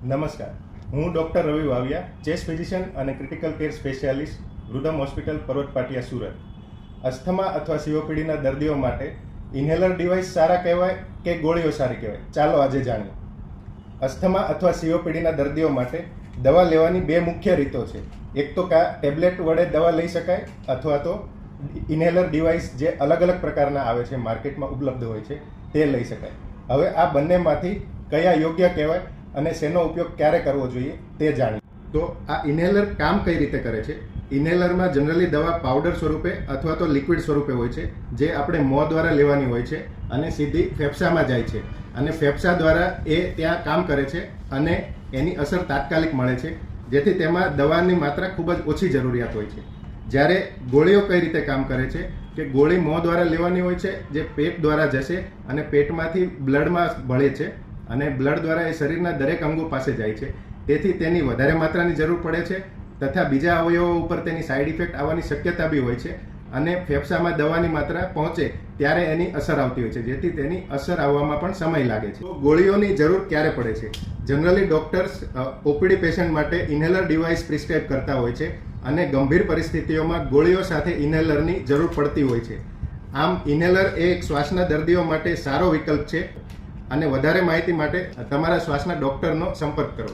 નમસ્કાર, હું ડૉક્ટર રવિ Vaviya, chest physician અને ક્રિટિકલ કેર સ્પેશિયાલિસ્ટ, રુદમ હોસ્પિટલ, પર્વત પાટિયા, સુરત. અસ્થમા અથવા સીઓપીડીના દર્દીઓ માટે ઇન્હેલર ડિવાઇસ સારા કહેવાય કે ગોળીઓ સારી કહેવાય? ચાલો આજે જાણીએ. અસ્થમા અથવા સીઓપીડીના દર્દીઓ માટે દવા લેવાની બે મુખ્ય રીતો છે. એક તો ટેબ્લેટ વડે દવા લઈ શકાય અથવા તો ઇન્હેલર ડિવાઇસ જે અલગ અલગ પ્રકારના આવે છે, માર્કેટમાં ઉપલબ્ધ હોય છે, તે લઈ શકાય. હવે આ બંનેમાંથી કયા યોગ્ય કહેવાય અને શેનો ઉપયોગ ક્યારે કરવો જોઈએ તે જાણીએ. તો આ ઇન્હેલર કામ કઈ રીતે કરે છે? ઇન્હેલરમાં જનરલી દવા પાવડર સ્વરૂપે અથવા તો લિક્વિડ સ્વરૂપે હોય છે, જે આપણે મોં દ્વારા લેવાની હોય છે અને સીધી ફેફસામાં જાય છે અને ફેફસા દ્વારા એ ત્યાં કામ કરે છે અને એની અસર તાત્કાલિક મળે છે, જેથી તેમાં દવાની માત્રા ખૂબ જ ઓછી જરૂરિયાત હોય છે. જ્યારે ગોળીઓ કઈ રીતે કામ કરે છે કે ગોળી મોં દ્વારા લેવાની હોય છે, જે પેટ દ્વારા જશે અને પેટમાંથી બ્લડમાં ભળે છે અને બ્લડ દ્વારા એ શરીરના દરેક અંગો પાસે જાય છે. તેથી તેની વધારે માત્રાની જરૂર પડે છે તથા બીજા અવયવો ઉપર તેની સાઇડ ઇફેક્ટ આવવાની શક્યતા બી હોય છે અને ફેફસામાં દવાની માત્રા પહોંચે ત્યારે એની અસર આવતી હોય છે, જેથી તેની અસર આવવામાં પણ સમય લાગે છે. તો ગોળીઓની જરૂર ક્યારે પડે છે? જનરલી ડૉક્ટર્સ ઓપીડી પેશન્ટ માટે ઇન્હેલર ડિવાઇસ પ્રિસ્ક્રાઇબ કરતા હોય છે અને ગંભીર પરિસ્થિતિઓમાં ગોળીઓ સાથે ઇન્હેલરની જરૂર પડતી હોય છે. આમ ઇન્હેલર એ એક શ્વાસના દર્દીઓ માટે સારો વિકલ્પ છે અને વધારે માહિતી માટે તમારા શ્વાસના ડૉક્ટરનો સંપર્ક કરો.